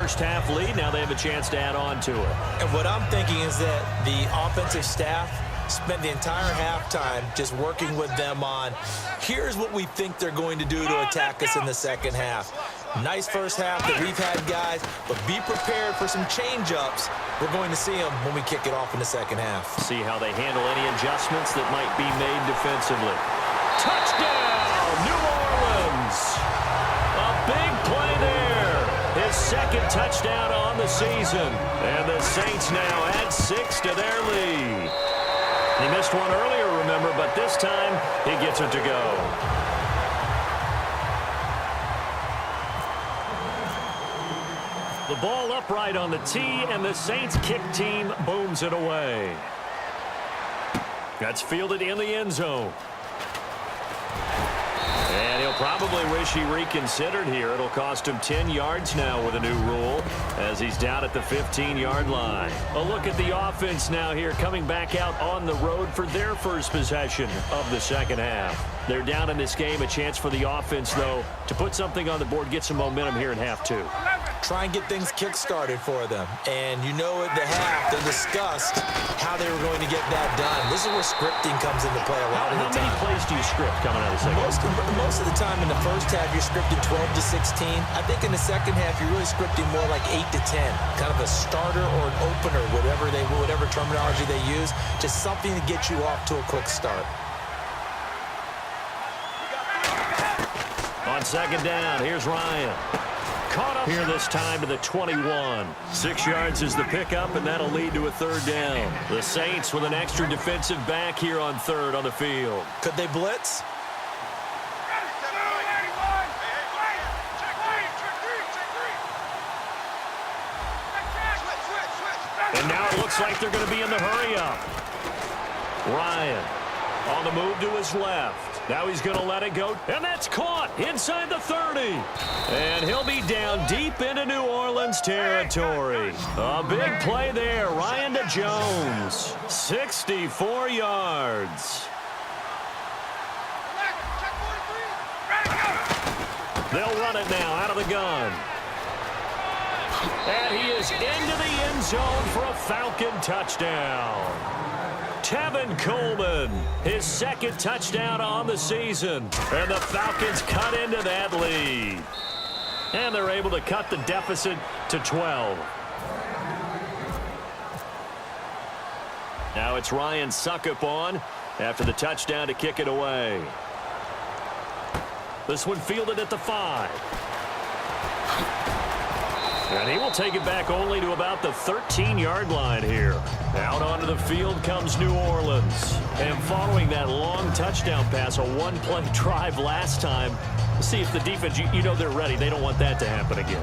first half lead. Now they have a chance to add on to it. And what I'm thinking is that the offensive staff spent the entire halftime just working with them on, here's what we think they're going to do to attack us in the second half. Nice first half that we've had, guys, but be prepared for some change-ups. We're going to see them when we kick it off in the second half. See how they handle any adjustments that might be made defensively. Touchdown, New Orleans! A big play there. His second touchdown on the season. And the Saints now add 6 to their lead. He missed one earlier, remember, but this time he gets it to go. The ball upright on the tee, and the Saints kick team booms it away. That's fielded in the end zone. And he'll probably wish he reconsidered here. It'll cost him 10 yards now with a new rule as he's down at the 15-yard line. A look at the offense now here coming back out on the road for their first possession of the second half. They're down in this game. A chance for the offense, though, to put something on the board, get some momentum here in half two. Try and get things kick-started for them. And you know at the half, they discussed how they were going to get that done. This is where scripting comes into play a lot of the time. How many plays do you script coming out of the second half? Most of the time in the first half, you're scripting 12 to 16. I think in the second half, you're really scripting more like 8 to 10. Kind of a starter or an opener, whatever terminology they use. Just something to get you off to a quick start. On second down, here's Ryan. Caught up here this time to the 21. 6 yards is the pickup, and that'll lead to a third down. The Saints with an extra defensive back here on third on the field. Could they blitz? And now it looks like they're going to be in the hurry-up. Ryan on the move to his left. Now he's going to let it go, and that's caught inside the 30. And he'll be down deep into New Orleans territory. A big play there, Ryan to Jones. 64 yards. They'll run it now out of the gun. And he is into the end zone for a Falcon touchdown. Tevin Coleman, his second touchdown on the season. And the Falcons cut into that lead. And they're able to cut the deficit to 12. Now it's Ryan Suckup on after the touchdown to kick it away. This one fielded at the 5. And he will take it back only to about the 13-yard line here. Out onto the field comes New Orleans. And following that long touchdown pass, a one-play drive last time, see if the defense, you know they're ready. They don't want that to happen again.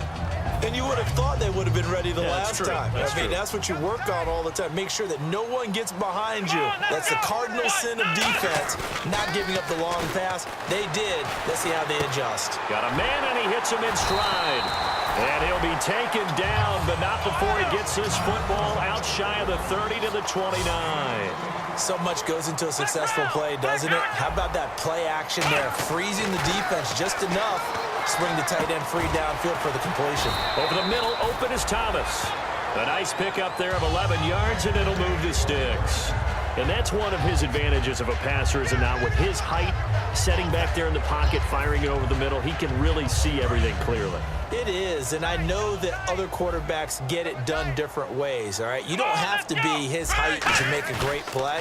And you would have thought they would have been ready the last time. I mean, that's what you work on all the time. Make sure that no one gets behind you. That's the cardinal sin of defense, not giving up the long pass. They did. Let's see how they adjust. Got a man, and he hits him in stride. And he'll be taken down, but not before he gets his football out shy of the 30 to the 29. So much goes into a successful play, doesn't it? How about that play action there? Freezing the defense just enough. Swing the tight end free downfield for the completion. Over the middle, open is Thomas. A nice pickup there of 11 yards, and it'll move the sticks. And that's one of his advantages of a passer, is it not? With his height, setting back there in the pocket, firing it over the middle, he can really see everything clearly. It is, and I know that other quarterbacks get it done different ways, all right? You don't have to be his height to make a great play,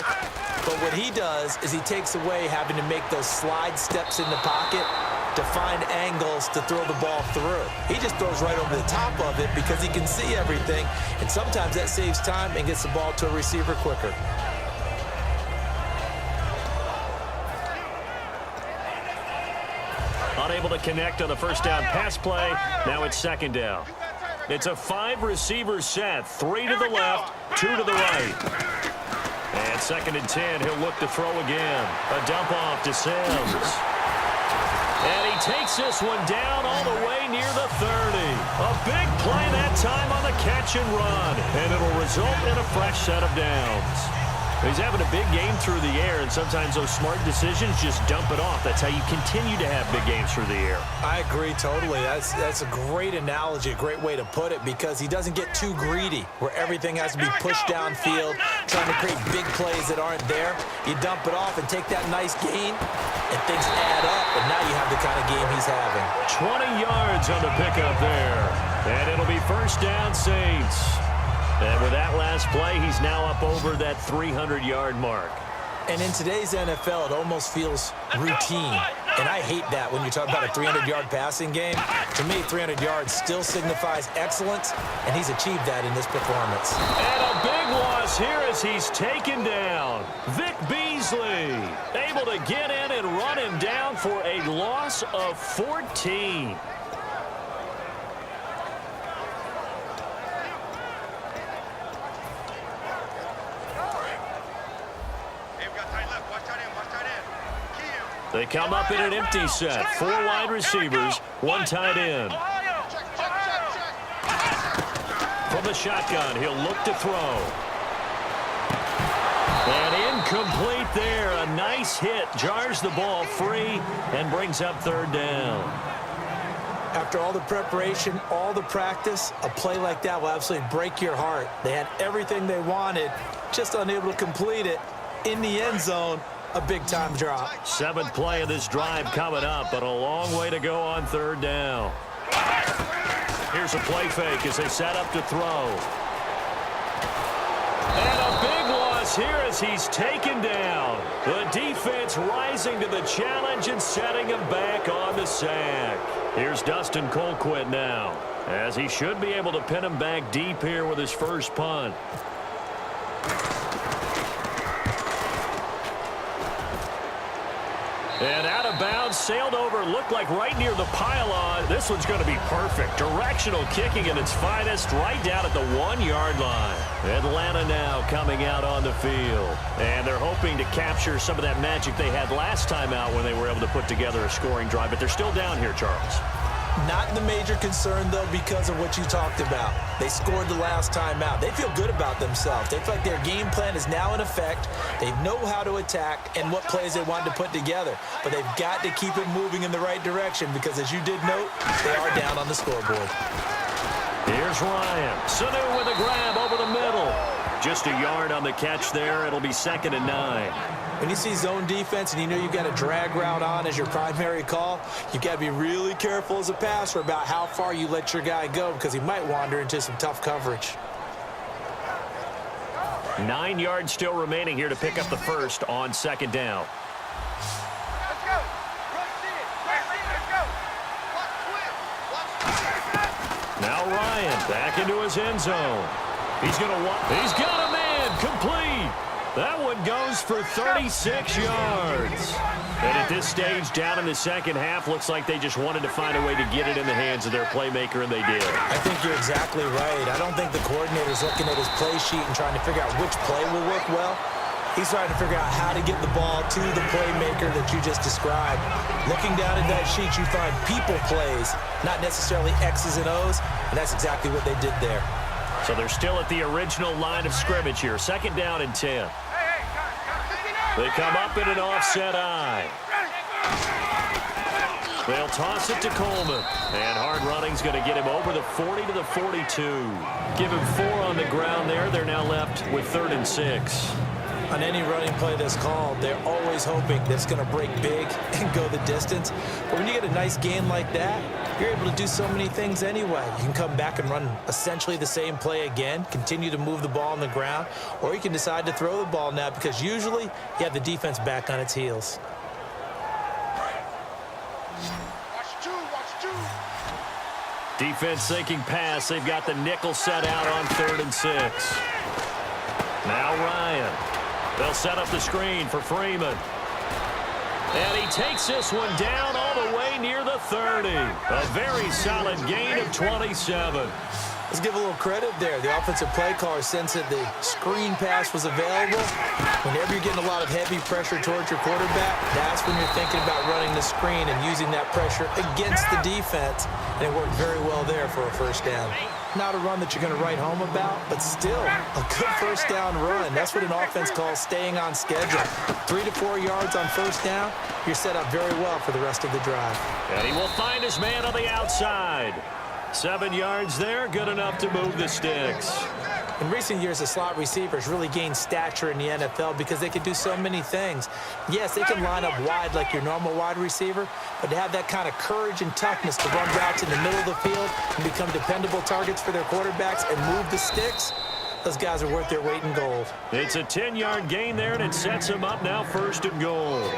but what he does is he takes away having to make those slide steps in the pocket to find angles to throw the ball through. He just throws right over the top of it because he can see everything, and sometimes that saves time and gets the ball to a receiver quicker. Unable to connect on the first down pass play. Now it's second down. It's a 5-receiver set. 3 to the left, 2 to the right. And second and 10, he'll look to throw again. A dump off to Sims. And he takes this one down all the way near the 30. A big play that time on the catch and run. And it'll result in a fresh set of downs. He's having a big game through the air, and sometimes those smart decisions just dump it off. That's how you continue to have big games through the air. I agree totally. That's a great analogy, a great way to put it, because he doesn't get too greedy where everything has to be pushed downfield, trying to create big plays that aren't there. You dump it off and take that nice gain, and things add up, and now you have the kind of game he's having. 20 yards on the pickup there, and it'll be first down, Saints. And with that last play, he's now up over that 300-yard mark. And in today's NFL, it almost feels routine. And I hate that when you talk about a 300-yard passing game. To me, 300 yards still signifies excellence, and he's achieved that in this performance. And a big loss here as he's taken down. Vic Beasley able to get in and run him down for a loss of 14. They come up in an empty set. 4 wide receivers, 1 tight end. From the shotgun, he'll look to throw. And incomplete there. A nice hit. Jars the ball free and brings up 3rd down. After all the preparation, all the practice, a play like that will absolutely break your heart. They had everything they wanted, just unable to complete it. In the end zone, a big-time drop. 7th play of this drive coming up, but a long way to go on 3rd down. Here's a play fake as they set up to throw. And a big loss here as he's taken down. The defense rising to the challenge and setting him back on the sack. Here's Dustin Colquitt now, as he should be able to pin him back deep here with his first punt. And out of bounds, sailed over, looked like right near the pylon. This one's going to be perfect. Directional kicking at its finest, right down at the 1-yard line. Atlanta now coming out on the field. And they're hoping to capture some of that magic they had last time out when they were able to put together a scoring drive. But they're still down here, Charles. Not the major concern, though, because of what you talked about. They scored the last time out. They feel good about themselves. They feel like their game plan is now in effect. They know how to attack and what plays they want to put together. But they've got to keep it moving in the right direction because, as you did note, they are down on the scoreboard. Here's Ryan. Sanu with a grab over the middle. Just a yard on the catch there. It'll be 2nd and 9. When you see zone defense and you know you've got a drag route on as your primary call, you've got to be really careful as a passer about how far you let your guy go because he might wander into some tough coverage. 9 yards still remaining here to pick up the first on 2nd down. Now Ryan back into his end zone. He's got a man complete. That one goes for 36 yards. And at this stage, down in the second half, looks like they just wanted to find a way to get it in the hands of their playmaker, and they did. I think you're exactly right. I don't think the coordinator's looking at his play sheet and trying to figure out which play will work well. He's trying to figure out how to get the ball to the playmaker that you just described. Looking down at that sheet, you find people plays, not necessarily X's and O's, and that's exactly what they did there. So they're still at the original line of scrimmage here. 2nd down and 10. They come up in an offset eye. They'll toss it to Coleman. And hard running's going to get him over the 40 to the 42. Give him 4 on the ground there. They're now left with 3rd and 6. On any running play that's called, they're always hoping that it's going to break big and go the distance. But when you get a nice gain like that, you're able to do so many things anyway. You can come back and run essentially the same play again, continue to move the ball on the ground, or you can decide to throw the ball now because usually you have the defense back on its heels. Defense thinking pass. They've got the nickel set out on 3rd and 6. Now Ryan. They'll set up the screen for Freeman. And he takes this one down all the way near the 30. A very solid gain of 27. Let's give a little credit there. The offensive play caller sensed that the screen pass was available. Whenever you're getting a lot of heavy pressure towards your quarterback, that's when you're thinking about running the screen and using that pressure against the defense. And it worked very well there for a first down. Not a run that you're going to write home about, but still a good first down run. That's what an offense calls staying on schedule. 3 to 4 yards on first down, you're set up very well for the rest of the drive. And he will find his man on the outside. 7 yards there, good enough to move the sticks. In recent years, the slot receivers really gained stature in the NFL because they can do so many things. Yes, they can line up wide like your normal wide receiver, but to have that kind of courage and toughness to run routes in the middle of the field and become dependable targets for their quarterbacks and move the sticks, those guys are worth their weight in gold. It's a 10-yard gain there, and it sets him up now 1st and goal.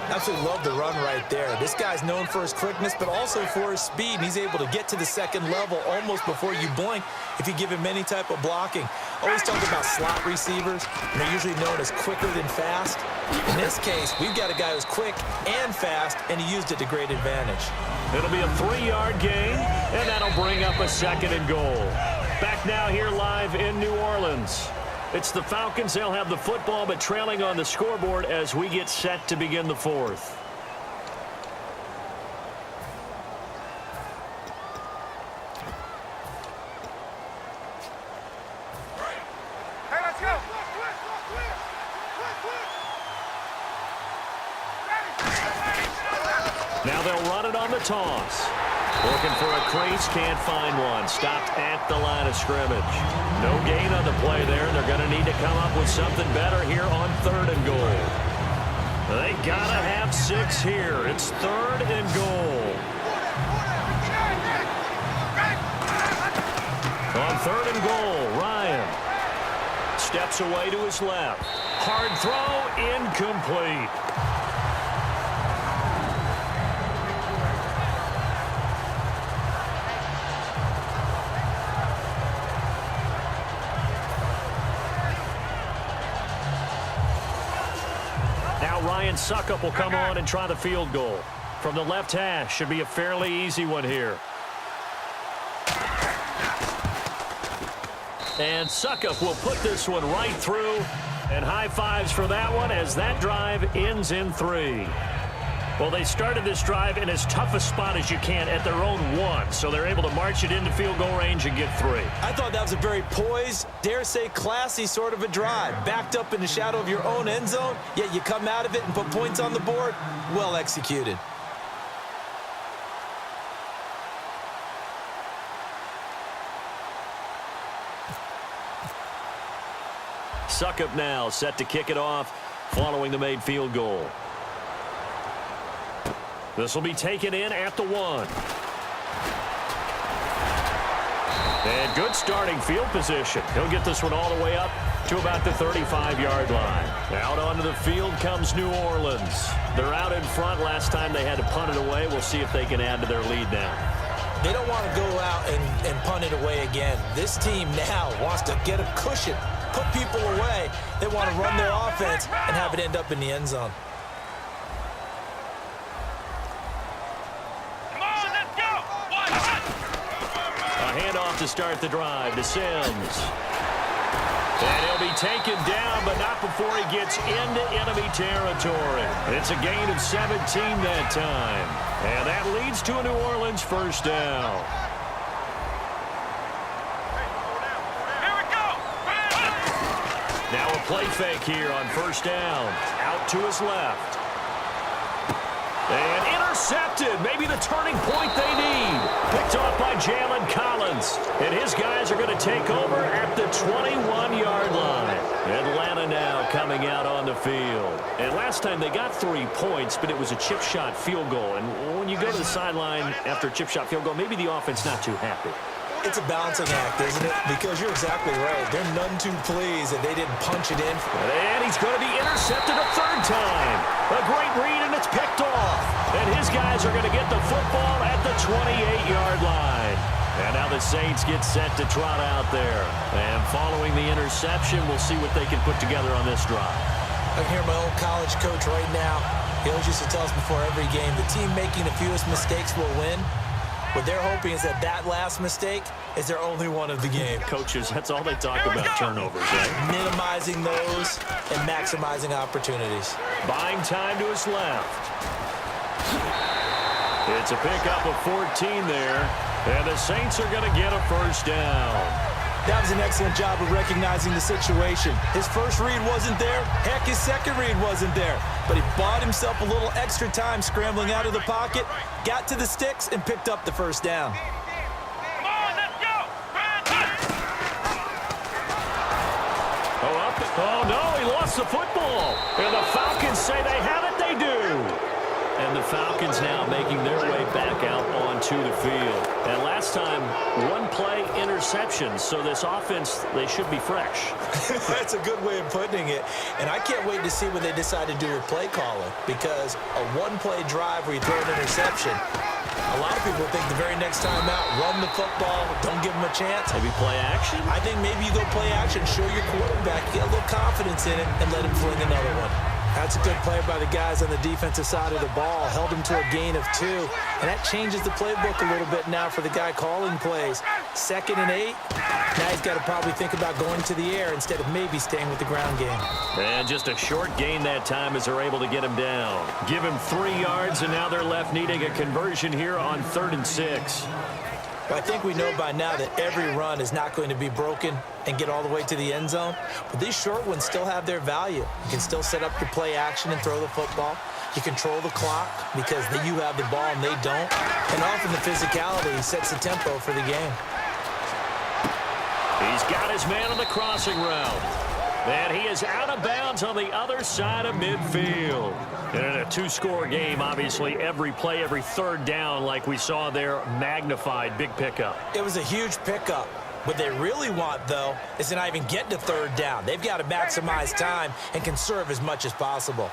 Absolutely love the run right there. This guy's known for his quickness, but also for his speed. And he's able to get to the second level almost before you blink if you give him any type of blocking. Always talk about slot receivers, and they're usually known as quicker than fast. In this case, we've got a guy who's quick and fast, and he used it to great advantage. It'll be a 3-yard gain, and that'll bring up a 2nd and goal. Back now here live in New Orleans. It's the Falcons. They'll have the football, but trailing on the scoreboard as we get set to begin the 4th. Hey, let's go. Now they'll run it on the toss. Looking for a crease, can't find one. Stopped at the line of scrimmage. No gain on the play there. They're going to need to come up with something better here on 3rd and goal. They got to have 6 here. It's 3rd and goal. On 3rd and goal, Ryan steps away to his left. Hard throw, incomplete. Ryan Suckup will come on and try the field goal. From the left hash, should be a fairly easy one here. And Suckup will put this one right through. And high fives for that one as that drive ends in 3. Well, they started this drive in as tough a spot as you can at their own 1, so they're able to march it into field goal range and get 3. I thought that was a very poised, dare say classy sort of a drive. Backed up in the shadow of your own end zone, yet you come out of it and put points on the board. Well executed. Suckup now set to kick it off following the made field goal. This will be taken in at the 1. And good starting field position. He'll get this one all the way up to about the 35-yard line. Out onto the field comes New Orleans. They're out in front. Last time they had to punt it away. We'll see if they can add to their lead now. They don't want to go out and punt it away again. This team now wants to get a cushion, put people away. They want to run their offense and have it end up in the end zone. Handoff to start the drive to Sims. And he'll be taken down, but not before he gets into enemy territory. It's a gain of 17 that time. And that leads to a New Orleans first down. Here we go. Now a play fake here on first down. Out to his left. And intercepted. Maybe the turning point they need. Picked off by Jalen Collins. And his guys are going to take over at the 21-yard line. Atlanta now coming out on the field. And last time they got 3 points, but it was a chip shot field goal. And when you go to the sideline after a chip shot field goal, maybe the offense not too happy. It's a balancing act, isn't it? Because you're exactly right. They're none too pleased that they didn't punch it in. And he's going to be intercepted a 3rd time. A great read, and it's picked off. And his guys are going to get the football at the 28-yard line. And now the Saints get set to trot out there. And following the interception, we'll see what they can put together on this drive. I can hear my old college coach right now. He always used to tell us before every game, the team making the fewest mistakes will win. What they're hoping is that that last mistake is their only one of the game. Coaches, that's all they talk about, turnovers, right? Minimizing those and maximizing opportunities. Buying time to his left. It's a pickup of 14 there, and the Saints are going to get a first down. That was an excellent job of recognizing the situation. His first read wasn't there. Heck, his second read wasn't there. But he bought himself a little extra time scrambling out of the pocket, got to the sticks, and picked up the first down. Come on, let's go. Oh, no, he lost the football. And the Falcons say they have it, they do. And the Falcons now making their way back out onto the field. And last time, one play interception. So this offense, they should be fresh. That's a good way of putting it. And I can't wait to see what they decide to do with play calling, because a one-play drive where you throw an interception, a lot of people think the very next time out, run the football, don't give them a chance. Maybe play action? I think maybe you go play action, show your quarterback, get a little confidence in it, and let him fling another one. That's a good play by the guys on the defensive side of the ball. Held him to a gain of 2. And that changes the playbook a little bit now for the guy calling plays. 2nd and 8. Now he's got to probably think about going to the air instead of maybe staying with the ground game. And just a short gain that time as they're able to get him down. Give him 3 yards, and now they're left needing a conversion here on 3rd and 6. Well, I think we know by now that every run is not going to be broken and get all the way to the end zone. But these short ones still have their value. You can still set up your play action and throw the football. You control the clock because you have the ball and they don't. And often the physicality sets the tempo for the game. He's got his man on the crossing route. And he is out of bounds on the other side of midfield. And in a 2-score game, obviously, every play, every 3rd down, like we saw there, magnified, big pickup. It was a huge pickup. What they really want, though, is to not even get to 3rd down. They've got to maximize time and conserve as much as possible.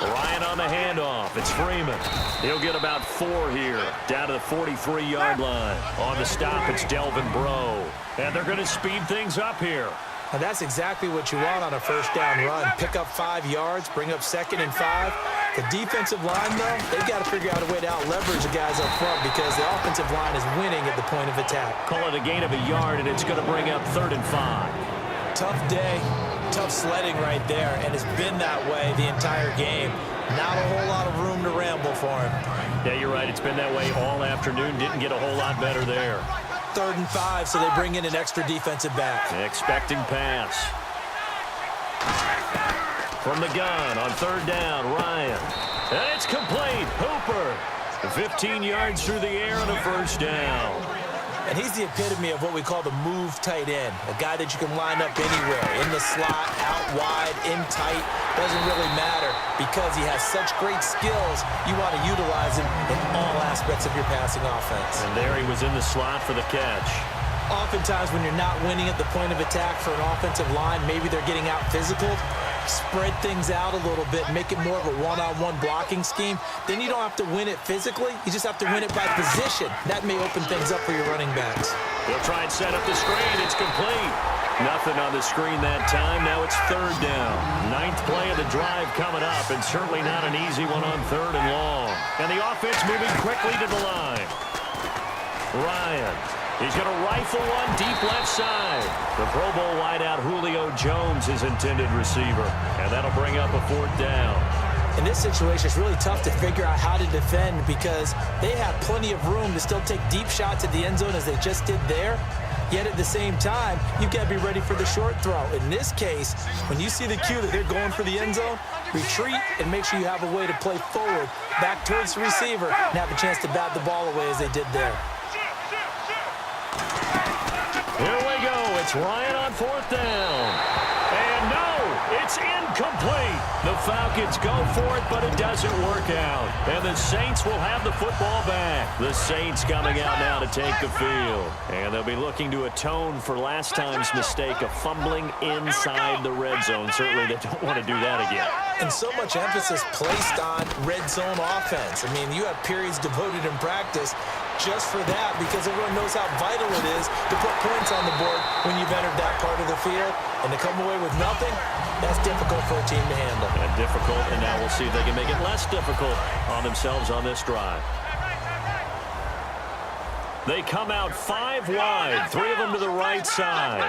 Ryan on the handoff. It's Freeman. He'll get about 4 here, down to the 43-yard line. On the stop, it's Delvin Breaux. And they're going to speed things up here. And that's exactly what you want on a 1st down run. Pick up 5 yards, bring up 2nd and 5. The defensive line, though, they've got to figure out a way to out-leverage the guys up front because the offensive line is winning at the point of attack. Call it a gain of a yard, and it's going to bring up 3rd and 5. Tough day, tough sledding right there, and it's been that way the entire game. Not a whole lot of room to ramble for him. Yeah, you're right. It's been that way all afternoon. Didn't get a whole lot better there. 3rd and 5, so they bring in an extra defensive back. Expecting pass. From the gun on 3rd down, Ryan. And it's complete. Hooper. 15 yards through the air and a first down. And he's the epitome of what we call the move tight end, a guy that you can line up anywhere, in the slot, out wide, in tight, doesn't really matter because he has such great skills. You want to utilize him in all aspects of your passing offense. And there he was in the slot for the catch. Oftentimes when you're not winning at the point of attack for an offensive line, maybe they're getting out physical, spread things out a little bit, make it more of a one-on-one blocking scheme. Then you don't have to win it physically. You just have to win it by position. That may open things up for your running backs. He'll try and set up the screen. It's complete. Nothing on the screen that time. Now it's 3rd down. 9th play of the drive coming up, and certainly not an easy one on 3rd and long. And the offense moving quickly to the line. Ryan. He's going to rifle one deep left side. The Pro Bowl wideout Julio Jones is intended receiver. And that'll bring up a 4th down. In this situation, it's really tough to figure out how to defend because they have plenty of room to still take deep shots at the end zone as they just did there. Yet at the same time, you've got to be ready for the short throw. In this case, when you see the cue that they're going for the end zone, retreat and make sure you have a way to play forward, back towards the receiver, and have a chance to bat the ball away as they did there. Here we go. It's Ryan on 4th down. And no, it's incomplete. The Falcons go for it, but it doesn't work out. And the Saints will have the football back. The Saints coming out now to take the field. And they'll be looking to atone for last time's mistake of fumbling inside the red zone. Certainly they don't want to do that again. And so much emphasis placed on red zone offense. I mean, you have periods devoted in practice just for that, because everyone knows how vital it is to put points on the board when you've entered that part of the field. And to come away with nothing, that's difficult for a team to handle. And difficult, and now we'll see if they can make it less difficult on themselves on this drive. They come out 5 wide, 3 of them to the right side.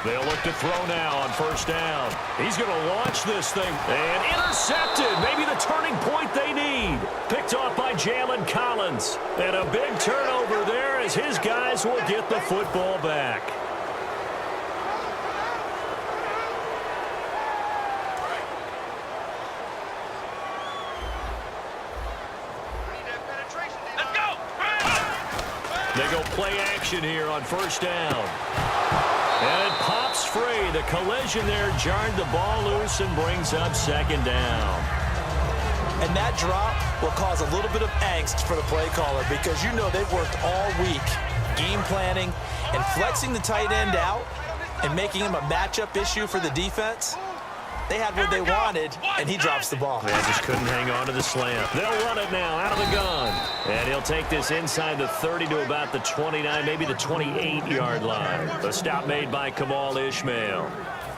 They'll look to throw now on first down. He's going to launch this thing. And intercepted. Maybe the turning point they need. Picked off by Jalen Collins. And a big turnover there as his guys will get the football back. They go play action here on first down. And it pops free. The collision there jarred the ball loose and brings up second down. And that drop will cause a little bit of angst for the play caller, because you know they've worked all week game planning and flexing the tight end out and making him a matchup issue for the defense. They had what they wanted, and he drops the ball. They just couldn't hang on to the slant. They'll run it now out of the gun. And he'll take this inside the 30 to about the 29, maybe the 28-yard line. The stop made by Kamal Ishmael.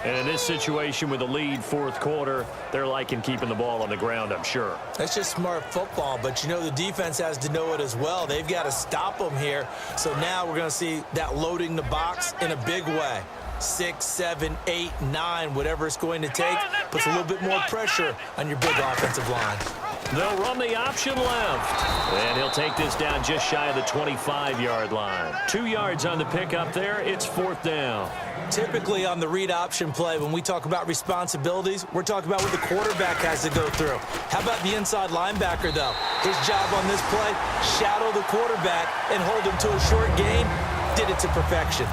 And in this situation with the lead fourth quarter, they're liking keeping the ball on the ground, I'm sure. That's just smart football, but you know the defense has to know it as well. They've got to stop them here. So now we're going to see that loading the box in a big way. 6, 7, 8, 9, whatever it's going to take, puts a little bit more pressure on your big offensive line. They'll run the option left. And he'll take this down just shy of the 25-yard line. 2 yards on the pickup there. It's fourth down. Typically on the read option play, when we talk about responsibilities, we're talking about what the quarterback has to go through. How about the inside linebacker, though? His job on this play, shadow the quarterback and hold him to a short gain. Did it to perfection.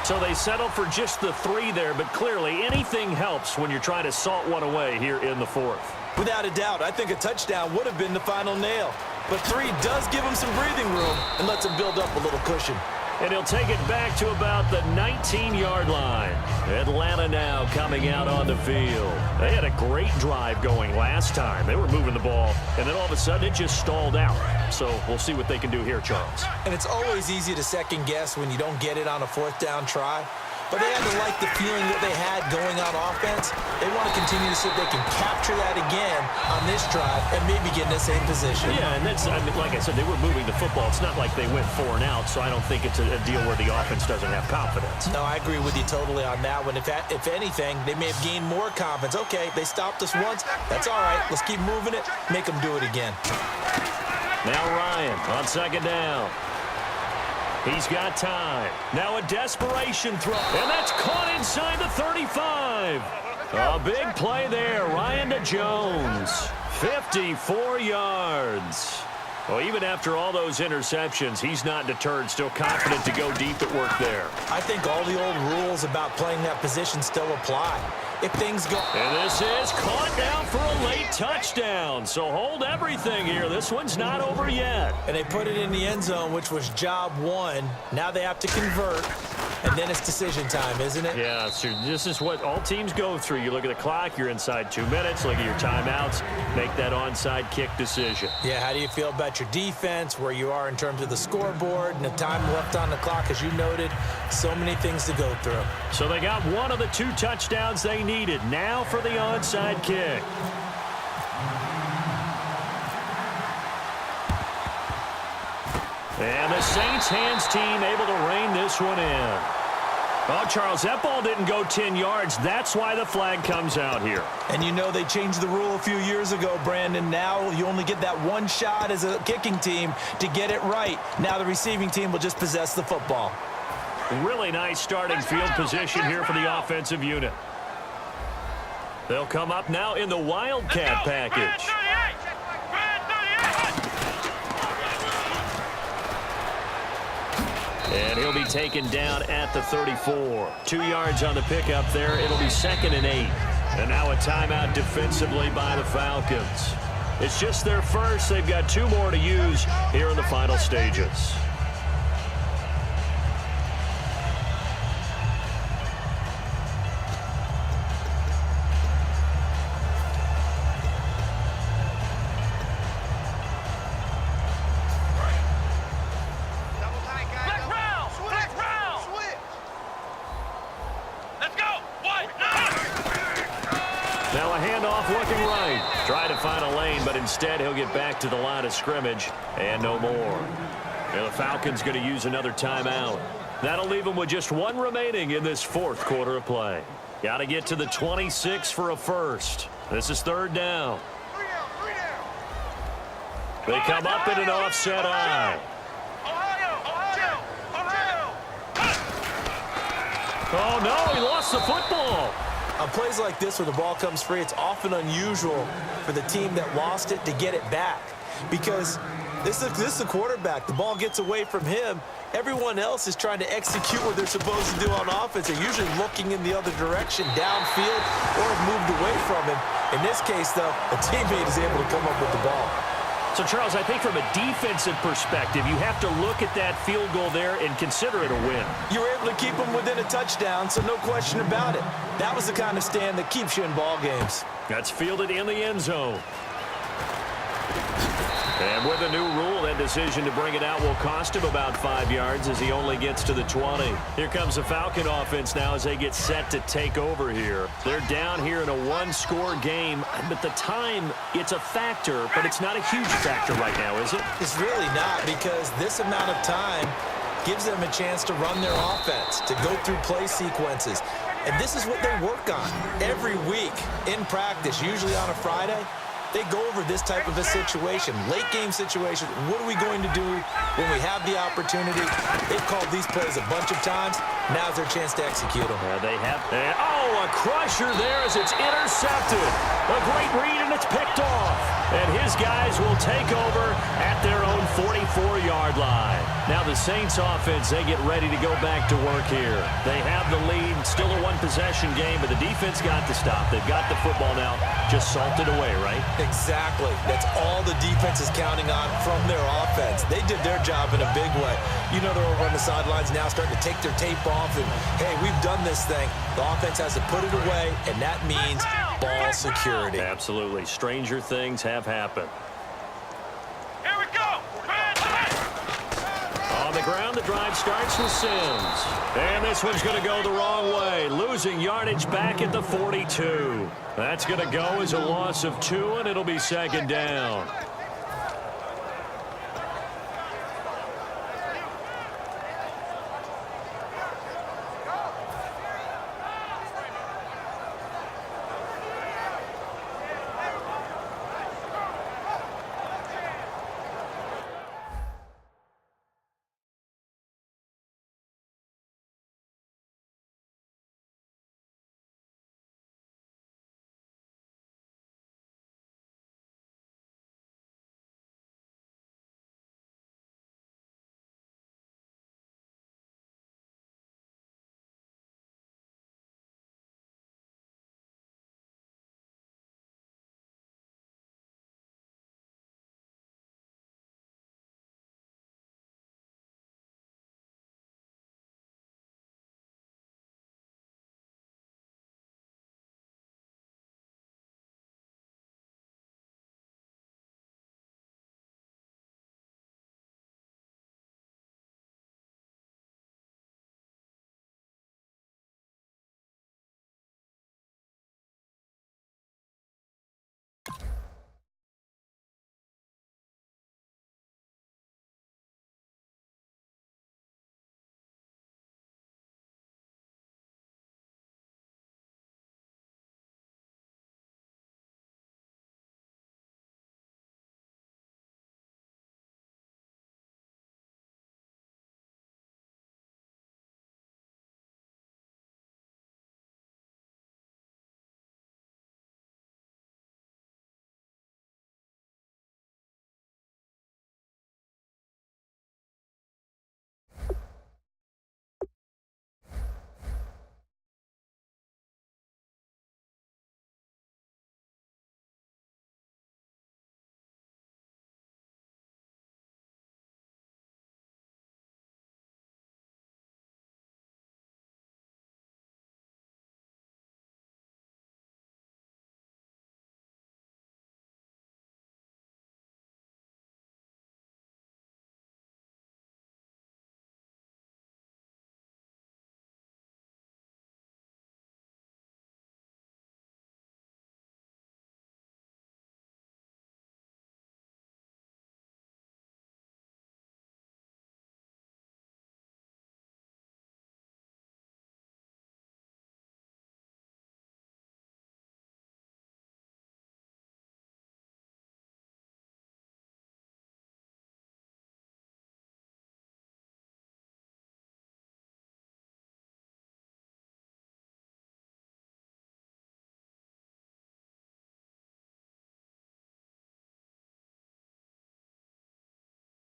So they settle for just the 3 there, but clearly anything helps when you're trying to salt one away here in the fourth. Without a doubt, I think a touchdown would have been the final nail. But 3 does give him some breathing room and lets him build up a little cushion. And he'll take it back to about the 19-yard line. Atlanta now coming out on the field. They had a great drive going last time. They were moving the ball, and then all of a sudden it just stalled out. So we'll see what they can do here, Charles. And it's always easy to second guess when you don't get it on a fourth down try. But they had to like the feeling that they had going on offense. They want to continue to see if they can capture that again on this drive and maybe get in the same position. Yeah, and that's, I mean, like I said, they were moving the football. It's not like they went 4 and out, so I don't think it's a deal where the offense doesn't have confidence. No, I agree with you totally on that one. If anything, they may have gained more confidence. Okay, they stopped us once. That's all right. Let's keep moving it. Make them do it again. Now Ryan on second down. He's got time. Now a desperation throw. And that's caught inside the 35. A big play there. Ryan to Jones. 54 yards. Well, even after all those interceptions, he's not deterred. Still confident to go deep at work there. I think all the old rules about playing that position still apply. If things go... And this is caught down for a late touchdown. So hold everything here. This one's not over yet. And they put it in the end zone, which was job 1. Now they have to convert. And then it's decision time, isn't it? Yeah, so this is what all teams go through. You look at the clock, you're inside 2 minutes, look at your timeouts, make that onside kick decision. Yeah, how do you feel about your defense, where you are in terms of the scoreboard, and the time left on the clock, as you noted? So many things to go through. So they got one of the 2 touchdowns they needed. Now for the onside kick. And the Saints hands team able to rein this one in. Oh, Charles, that ball didn't go 10 yards. That's why the flag comes out here. And you know they changed the rule a few years ago, Brandon. Now you only get that 1 shot as a kicking team to get it right. Now the receiving team will just possess the football. Really nice starting field position here for the offensive unit. They'll come up now in the Wildcat package. And he'll be taken down at the 34. 2 yards on the pickup there. It'll be 2nd and 8. And now a timeout defensively by the Falcons. It's just their first. They've got 2 more to use here in the final stages. looking right. Try to find a lane, but instead he'll get back to the line of scrimmage and no more. And the Falcons going to use another timeout. That'll leave them with just one remaining in this fourth quarter of play. Got to get to the 26 for a first. This is third down. They come up in an offset eye. Oh, no, he lost the football. On plays like this where the ball comes free, it's often unusual for the team that lost it to get it back. Because this is the quarterback. The ball gets away from him. Everyone else is trying to execute what they're supposed to do on offense. They're usually looking in the other direction, downfield, or have moved away from him. In this case, though, a teammate is able to come up with the ball. So, Charles, I think from a defensive perspective, you have to look at that field goal there and consider it a win. You were able to keep them within a touchdown, so no question about it. That was the kind of stand that keeps you in ball games. That's fielded in the end zone. And with a new rule, that decision to bring it out will cost him about 5 yards as he only gets to the 20. Here comes the Falcon offense now as they get set to take over here. They're down here in a one-score game. But the time, it's a factor, but it's not a huge factor right now, is it? It's really not, because this amount of time gives them a chance to run their offense, to go through play sequences. And this is what they work on every week in practice, usually on a Friday. They go over this type of a situation, late game situation. What are we going to do when we have the opportunity? They've called these plays a bunch of times. Now's their chance to execute them. They have. Oh, a crusher there as it's intercepted. A great read, and it's picked off. And his guys will take over at their own 44-yard line. Now the Saints offense, they get ready to go back to work here. They have the lead, still a one-possession game, but the defense got to stop. They've got the football now, just salted away, right? Exactly. That's all the defense is counting on from their offense. They did their job in a big way. You know they're over on the sidelines now starting to take their tape off and, hey, we've done this thing. The offense has to put it away, and that means ball security. Absolutely. Stranger things have happened. Here we go. On the ground, the drive starts with Sims. And this one's going to go the wrong way, losing yardage back at the 42. That's going to go as a loss of 2, and it'll be second down.